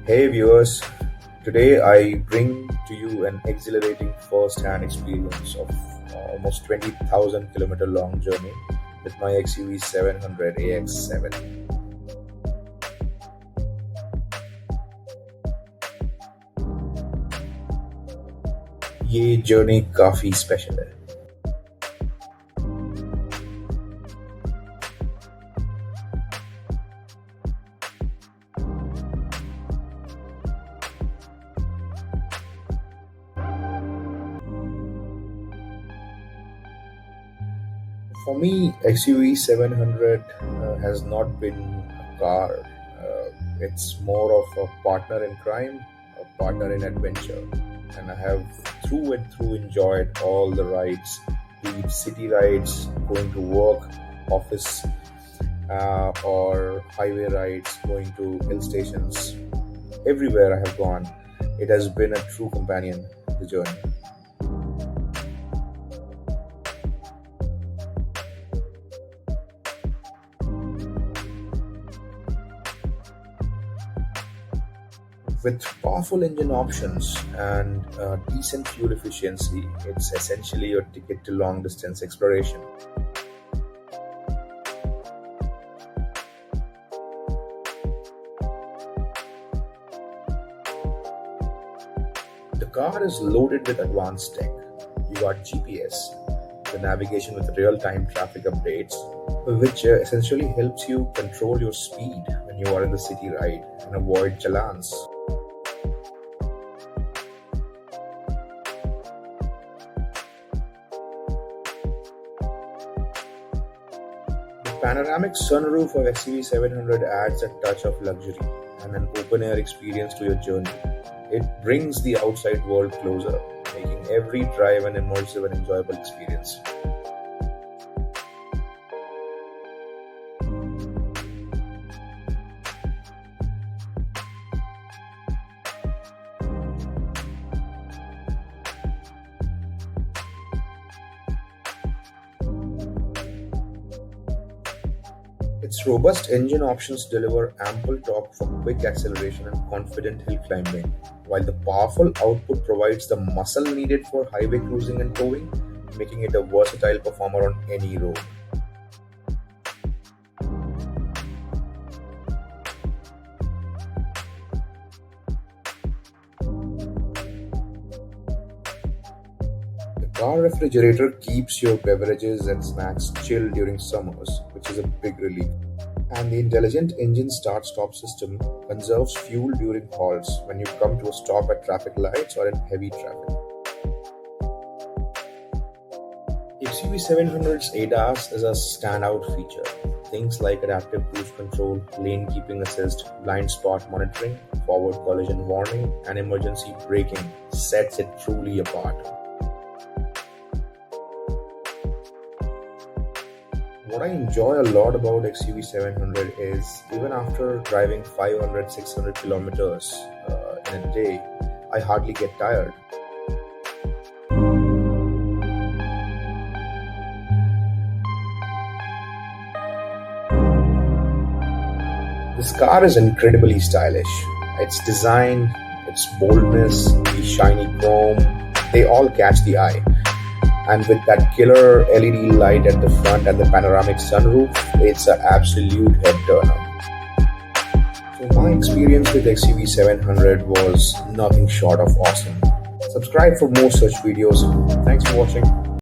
Hey viewers, today I bring to you an exhilarating first-hand experience of almost 20,000 kilometer long journey with my XUV 700 AX7. ये journey काफी special है। For me, XUV 700 has not been a car. It's more of a partner in crime, a partner in adventure. And I have through and through enjoyed all the rides, be it city rides, going to work, office, or highway rides, going to hill stations. Everywhere I have gone, it has been a true companion, the journey. With powerful engine options and decent fuel efficiency, it's essentially your ticket to long distance exploration. The car is loaded with advanced tech. You got GPS, the navigation with real-time traffic updates, which essentially helps you control your speed when you are in the city ride and avoid challans. The panoramic sunroof of XUV 700 adds a touch of luxury and an open-air experience to your journey. It brings the outside world closer, making every drive an immersive and enjoyable experience. Its robust engine options deliver ample torque for quick acceleration and confident hill climbing, while the powerful output provides the muscle needed for highway cruising and towing, making it a versatile performer on any road. The car refrigerator keeps your beverages and snacks chilled during summers, which is a big relief. And the intelligent engine start-stop system conserves fuel during halts when you come to a stop at traffic lights or in heavy traffic. XUV 700's ADAS is a standout feature. Things like adaptive cruise control, lane keeping assist, blind spot monitoring, forward collision warning, and emergency braking sets it truly apart. What I enjoy a lot about XUV 700 is even after driving 500-600 kilometers in a day, I hardly get tired. This car is incredibly stylish. Its design, its boldness, the shiny chrome, they all catch the eye. And with that killer LED light at the front and the panoramic sunroof, it's an absolute head turner. So my experience with XUV 700 was nothing short of awesome. Subscribe for more such videos. Thanks for watching.